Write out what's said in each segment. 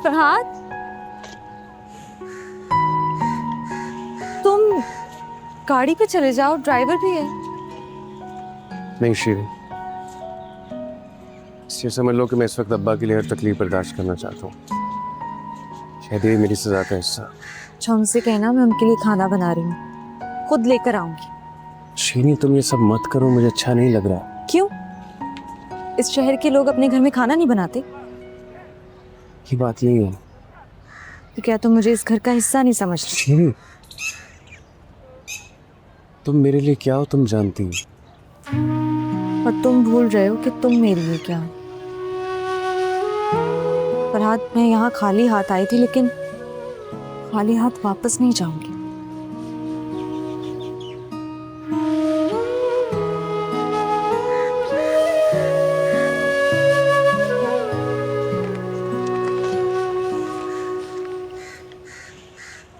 फरहाद, तुम गाड़ी पे चले जाओ, ड्राइवर भी है। नहीं शीरी, ये समझ लो कि मैं इस वक्त अब्बा के लिए हर तकलीफ बर्दाश्त करना चाहता हूँ। शायद ये मेरी सजा का हिस्सा। अच्छा, उनसे कहना मैं उनके लिए खाना बना रही हूँ, खुद लेकर आऊंगी। शीरी तुम ये सब मत करो, मुझे अच्छा नहीं लग रहा। क्यों? इस शहर के लोग अपने घर में खाना नहीं बनाते? ये बात नहीं है। तो क्या तुम मुझे इस घर का हिस्सा नहीं समझते? शीरी, तुम मेरे लिए क्या हो तुम जानती हो। और तुम भूल रहे हो कि तुम मेरे लिए क्या हो। फरहाद, मैं यहाँ खाली हाथ आई थी, लेकिन खाली हाथ वापस नहीं जाऊंगी।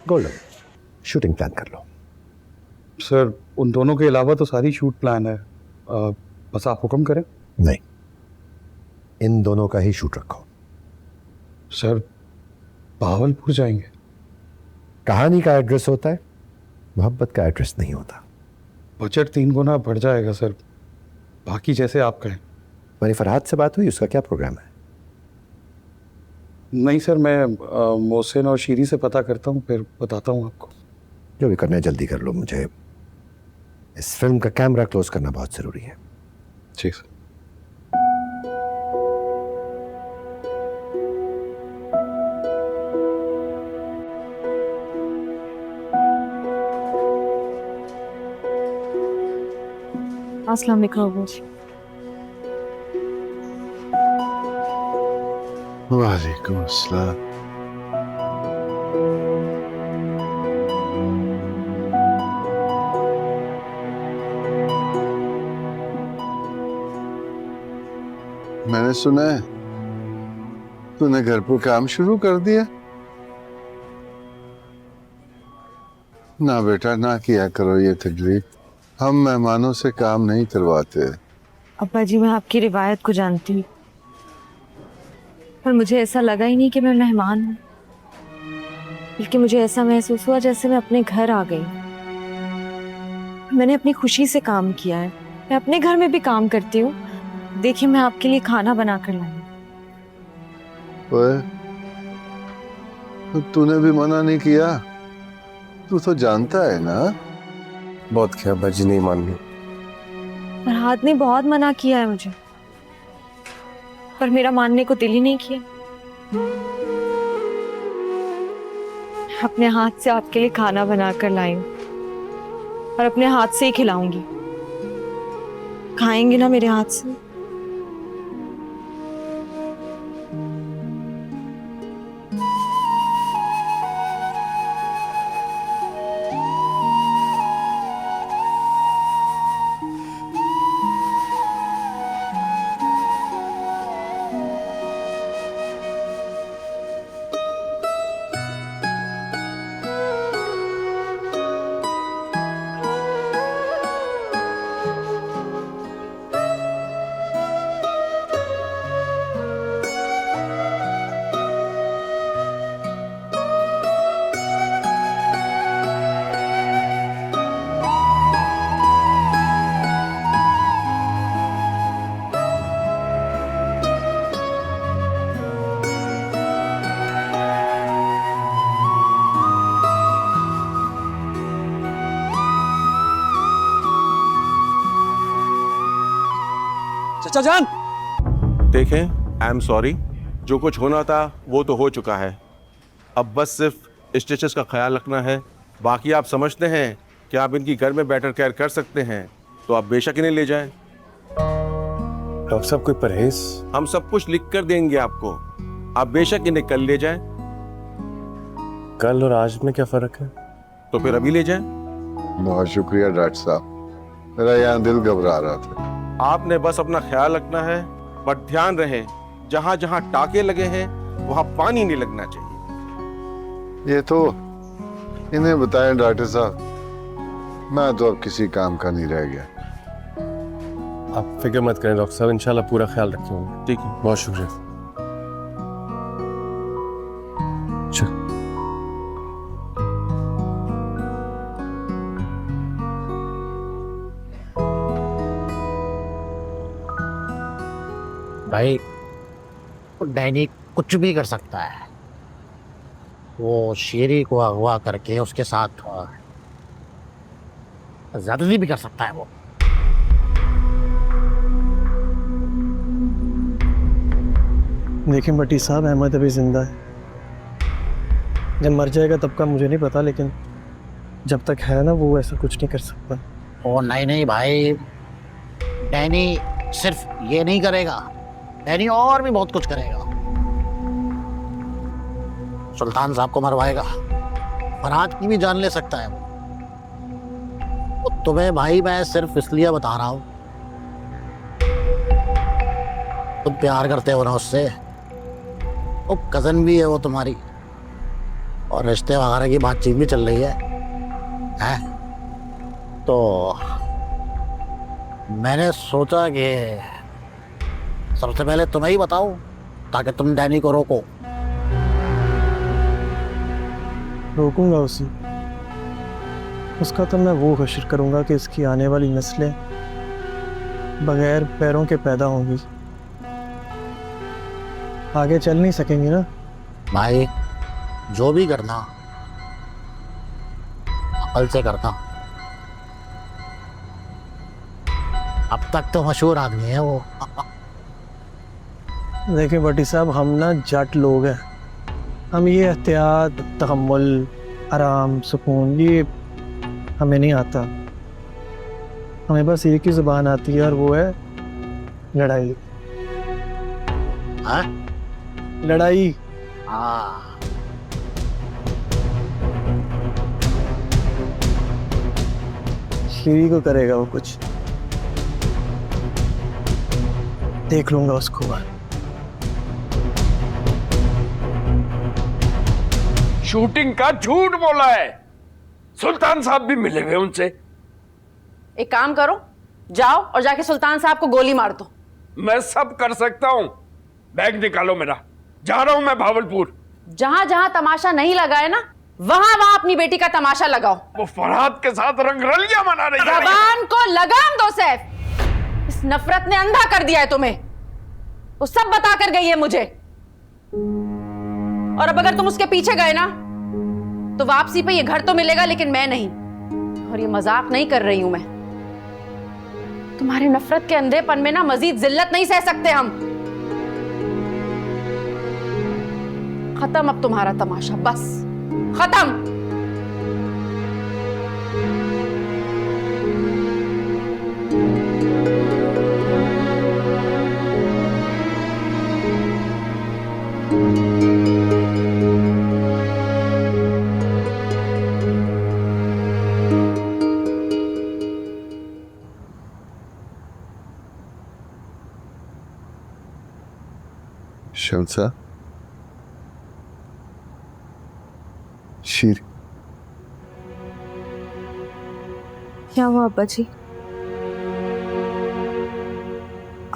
गोल्डन, शूटिंग प्लान कर लो। सर, उन दोनों के अलावा तो सारी शूट प्लान है। बस आप हुक्म करें। नहीं, इन दोनों का ही शूट रखो। सर, बहावलपुर जाएंगे। कहानी का एड्रेस होता है, मोहब्बत का एड्रेस नहीं होता। बजट 3 गुना बढ़ जाएगा सर, बाकी जैसे आप कहें। मेरी फरहाद से बात हुई, उसका क्या प्रोग्राम है? नहीं सर, मैं मोहसिन और शीरी से पता करता हूँ, फिर बताता हूँ आपको। जो भी करना है जल्दी कर लो, मुझे इस फिल्म का कैमरा क्लोज करना बहुत जरूरी है। ठीक सर। अस्सलाम वालेकुम। वालेकुम अस्सलाम। मैंने सुना है तूने घर पर काम शुरू कर दिया। ना बेटा, ना किया करो ये तकलीफ। हम मेहमानों से काम नहीं करवाते। अब्बा जी, मैं आपकी रिवायत को जानती हूँ, पर मुझे ऐसा लगा ही नहीं कि मैं मेहमान हूँ, बल्कि मुझे ऐसा महसूस हुआ जैसे मैं अपने घर आ गई। मैंने अपनी खुशी से काम किया है। मैं अपने घर में भी काम करती हूँ। देखिए, मैं आपके लिए खाना बना कर लाई हूँ। ओए, तो तूने भी मना नहीं किया। तू तो जानता है ना। बहुत क्या अब्बा जी नहीं मान रही। फरहाद ने बहुत मना किया है मुझे, पर मेरा मानने को दिल ही नहीं किया। अपने हाथ से आपके लिए खाना बना कर लाई हूँ और अपने हाथ से ही खिलाऊंगी। खाएंगे ना मेरे हाथ से? चाचा जान, देखें, आई एम सॉरी। जो कुछ होना था वो तो हो चुका है। अब बस सिर्फ स्टिचेस का ख्याल रखना है। बाकी आप समझते हैं कि आप इनकी घर में बेटर केयर कर सकते हैं, तो आप बेशक इन्हें ले जाएं। डॉक्टर साहब, कोई परहेज? हम सब कुछ लिख कर देंगे आपको। आप बेशक इन्हें कल ले जाएं। कल और आज में क्या फर्क है? तो फिर अभी ले जाएं। बहुत शुक्रिया डॉक्टर साहब, मेरा यहाँ दिल घबरा रहा था। आपने बस अपना ख्याल रखना है, पर ध्यान रहे जहां जहां टाके लगे हैं वहां पानी नहीं लगना चाहिए। ये तो इन्हें बताएं डॉक्टर साहब, मैं तो अब किसी काम का नहीं रह गया। आप फिक्र मत करें डॉक्टर साहब, इंशाल्लाह पूरा ख्याल रखेंगे। ठीक है, बहुत शुक्रिया। भाई डैनी कुछ भी कर सकता है। वो शेरी को अगवा करके उसके साथ ज्यादती भी कर सकता है वो। देखिए भट्टी साहब, अहमद अभी जिंदा है। जब मर जाएगा तब का मुझे नहीं पता, लेकिन जब तक है ना वो ऐसा कुछ नहीं कर सकता। ओ नहीं नहीं भाई, डैनी सिर्फ ये नहीं करेगा, डैनी और भी बहुत कुछ करेगा। सुल्तान साहब को मरवाएगा, फरहाद की भी जान ले सकता है वो। तुम्हें भाई मैं सिर्फ इसलिए बता रहा हूं, तुम प्यार करते हो ना उससे, वो कजन भी है वो तुम्हारी, और रिश्ते वगैरह की बातचीत भी चल रही है? तो मैंने सोचा कि सबसे पहले तुम्हें ही बताऊं ताकि तुम डैनी को रोको। रोकूंगा उसे, उसका तो मैं वो हश्र करूंगा कि इसकी आने वाली नस्लें बगैर पैरों के पैदा होंगी, आगे चल नहीं सकेंगी ना। भाई जो भी करना अकल से करना। अब तक तो मशहूर आदमी है वो। देखिए भट्टी साहब, हम ना जट लोग हैं, हम ये एहतियात, तहम्मुल, आराम, सुकून ये हमें नहीं आता। हमें बस एक ही ज़ुबान आती है और वो है लड़ाई। हाँ? लड़ाई। हाँ। शीरी को करेगा वो कुछ, देख लूंगा उसको मैं। शूटिंग का झूठ बोला है, सुल्तान साहब भी मिले हुए उनसे। एक काम करो, जाओ और जाके सुल्तान साहब को गोली मार दो। मैं सब कर सकता हूं। बैग निकालो मेरा, जा रहा हूं मैं भावलपुर। जहां जहां तमाशा नहीं लगा है ना, वहां वहां अपनी बेटी का तमाशा लगाओ। वो फरहाद के साथ रंगरलियां मना रही है। जबान को लगाम दो सैफ, इस नफरत ने अंधा कर दिया है तुम्हें। वो सब बता कर गई है मुझे, और अब अगर तुम उसके पीछे गए ना तो वापसी पे ये घर तो मिलेगा लेकिन मैं नहीं। और ये मजाक नहीं कर रही हूं मैं, तुम्हारे नफरत के अंधेपन में ना मजीद जिल्लत नहीं सह सकते हम। खत्म अब तुम्हारा तमाशा, बस खत्म। शमसा, शीर, क्या हुआ अब्बा जी?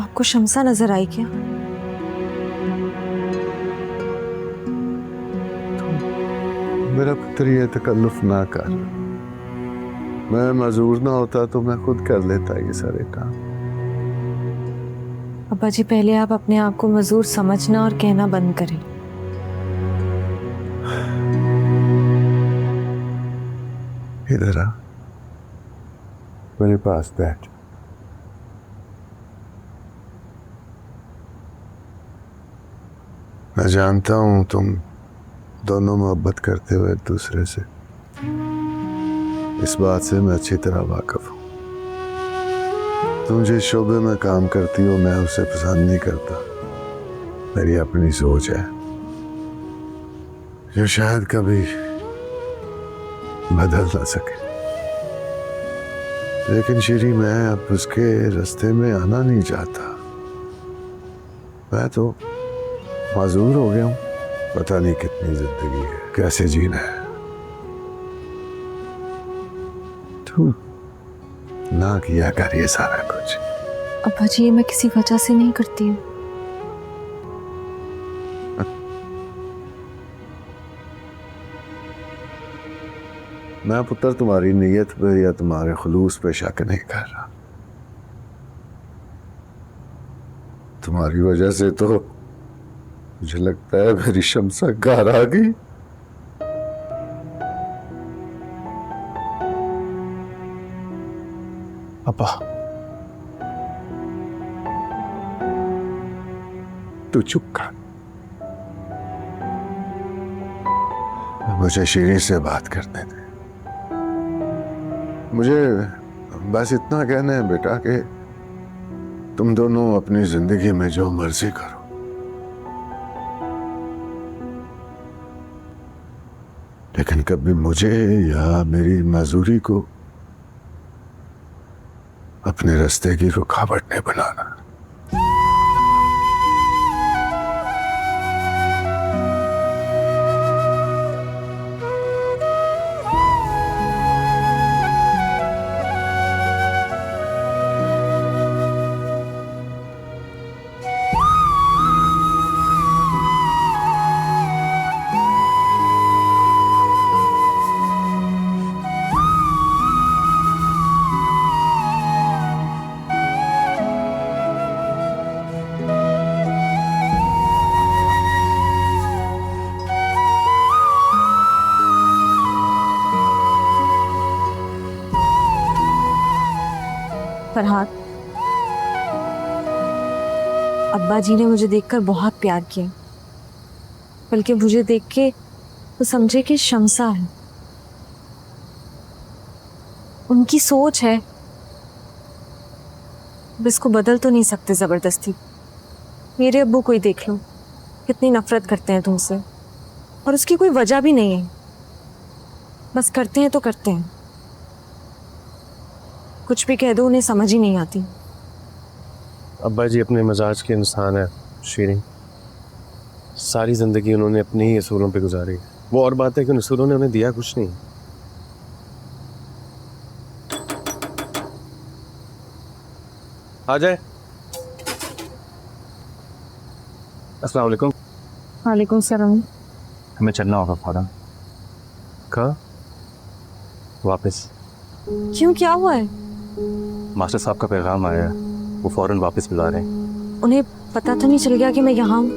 आपको शमसा नजर आई क्या? मेरा पुत्र ये तकल्लुफ ना कर। मैं मजूर ना होता तो मैं खुद कर लेता ये सारे काम। अब्बा जी, पहले आप अपने आप को मजूर समझना और कहना बंद करें। इधर आ, मेरे पास बैठ। मैं जानता हूं तुम दोनों मोहब्बत करते हो एक दूसरे से, इस बात से मैं अच्छी तरह वाकिफ हूं। तुम जिस शोबे में काम करती हो मैं उसे पसंद नहीं करता। मेरी अपनी सोच है जो शायद कभी बदल ना सके, लेकिन श्री मैं अब उसके रास्ते में आना नहीं चाहता। मैं तो माजूर हो गया हूं, पता नहीं कितनी जिंदगी है, कैसे जीना है। तू ना किया कर ये सारा कुछ। अब्बा जी, ये मैं किसी वजह से नहीं करती हूँ। मैं पुत्र तुम्हारी नीयत पे या तुम्हारे खुलूस पे शक नहीं कर रहा। तुम्हारी वजह से तो मुझे लगता है मेरी शमसा घर आ गई। पापा, तू चुप कर, मुझे शीरी से बात करने दे। मुझे बस इतना कहना है बेटा कि तुम दोनों अपनी जिंदगी में जो मर्जी करो, लेकिन कभी मुझे या मेरी मजदूरी को अपने रास्ते की रुकावट नहीं बनाना। फरहाद, अब्बा जी ने मुझे देखकर बहुत प्यार किया, बल्कि मुझे देख के वो समझे कि शमसा है। उनकी सोच है, अब इसको बदल तो नहीं सकते जबरदस्ती। मेरे अब्बू को ही देख लो, कितनी नफरत करते हैं तुमसे, और उसकी कोई वजह भी नहीं है, बस करते हैं तो करते हैं। कुछ भी कह दो उन्हें समझ ही नहीं आती। अब्बा जी अपने मिजाज के इंसान है शीरी। सारी जिंदगी उन्होंने अपने ही असूलों पे गुजारी। वो और बात है कि उन असूलों ने उन्हें दिया कुछ नहीं। आ जाए। अस्सलाम वालेकुम। वालेकुम सलाम। हमें चलना होगा फौरन। कहाँ? वापस। क्यों, क्या हुआ है? मास्टर साहब का पैगाम आया है, वो फौरन वापस बुला रहे हैं। उन्हें पता तो नहीं चल गया कि मैं यहाँ हूँ?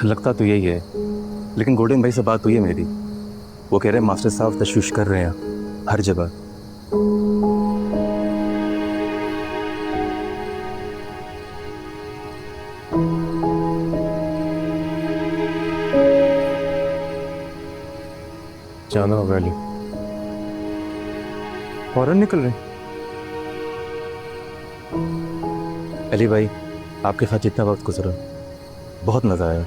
लगता तो यही है, लेकिन गोल्डन भाई से बात हुई है मेरी। वो कह रहे हैं मास्टर साहब तशवीश कर रहे हैं हर जगह। जाना होगा अली। फौरन निकल रहे? अली भाई, आपके साथ जितना वक्त गुजरा बहुत मज़ा आया।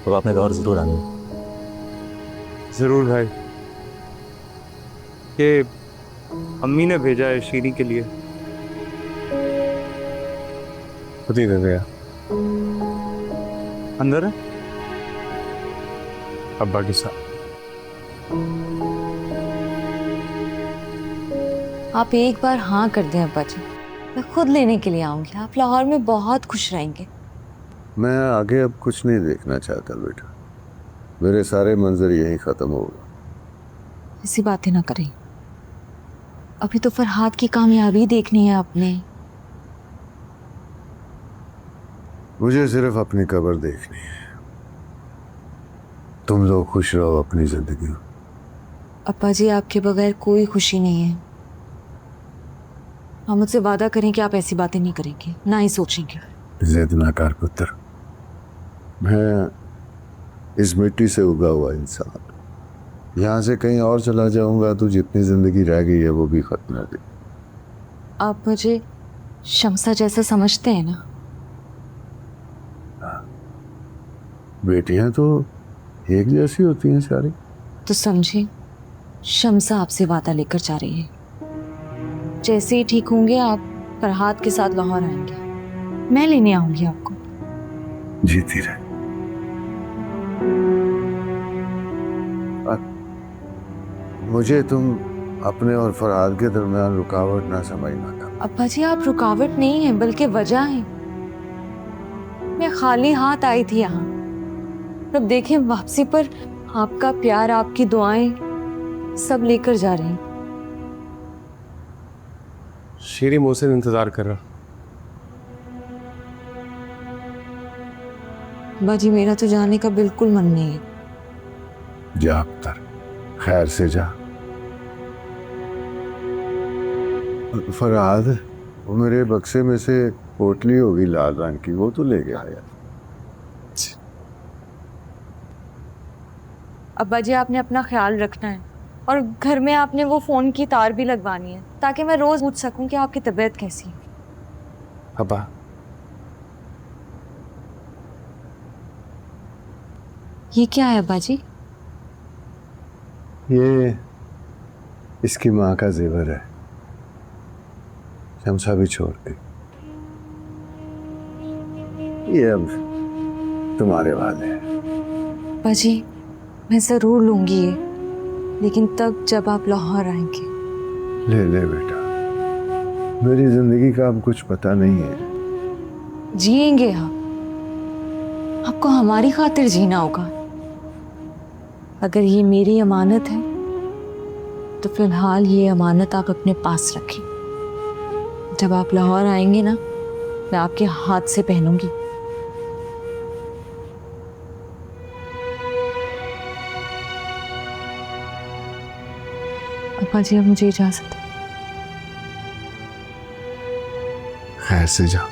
तो आपने दौर ज़रूर आना। ज़रूर भाई। ये अम्मी ने भेजा है शीरी के लिए। खुद ही दे गया। अंदर है अब्बा के साथ। आप एक बार हाँ कर दें अब्बा जी, मैं खुद लेने के लिए आऊंगी। आप लाहौर में बहुत खुश रहेंगे। मैं आगे अब कुछ नहीं देखना चाहता बेटा, मेरे सारे मंजर यहीं ख़त्म हो गए। ऐसी बातें ना करें, अभी तो फरहाद की कामयाबी देखनी है आपने। मुझे सिर्फ अपनी कब्र देखनी है। तुम लोग खुश रहो अपनी जिंदगी में। अब्बा जी, आपके बगैर कोई खुशी नहीं है। आप मुझसे वादा करें कि आप ऐसी बातें नहीं करेंगे, ना ही सोचेंगे। जिद ना कर पुत्र, मैं इस मिट्टी से उगा हुआ इंसान, यहाँ से कहीं और चला जाऊंगा तो जितनी जिंदगी रह गई है वो भी खत्म हो गई। आप मुझे शमसा जैसा समझते हैं ना? बेटियां तो एक जैसी होती हैं सारी। तो समझे, शमसा आपसे वादा लेकर जा रही है। जैसे ही ठीक होंगे आप फरहाद के साथ लाहौर आएंगे, मैं लेने आऊंगी आपको। जीती रहे। मुझे तुम अपने और फरहाद के दरमियान रुकावट ना समझना था। अब्बा जी, आप रुकावट नहीं है बल्कि वजह है। मैं खाली हाथ आई थी यहाँ, अब देखें वापसी पर आपका प्यार, आपकी दुआएं सब लेकर जा रही हैं। शीरी मोहसिन इंतजार कर रहा। अब्बा जी मेरा तो जाने का बिल्कुल मन नहीं है। जा अख्तर, खैर से जा। फरहाद, वो मेरे बक्से में से पोटली होगी लाल रंग की, वो तो ले गया यार। अब्बा जी आपने अपना ख्याल रखना है और घर में आपने वो फ़ोन की तार भी लगवानी है ताकि मैं रोज़ पूछ सकूं कि आपकी तबीयत कैसी है। अब्बा, ये क्या है अब्बा जी? ये इसकी माँ का जेवर है, शमसा भी छोड़ दी। ये अब तुम्हारे वाले हैं। अब्बा जी मैं ज़रूर लूँगी ये, लेकिन तब जब आप लाहौर आएंगे। ले ले बेटा, मेरी जिंदगी का अब कुछ पता नहीं है। जिएंगे आप, आपको हमारी खातिर जीना होगा। अगर ये मेरी अमानत है तो फिलहाल ये अमानत आप अपने पास रखें। जब आप लाहौर आएंगे ना, मैं आपके हाथ से पहनूंगी। अब्बा जी अब मुझे इजाजत है। खैर से जा।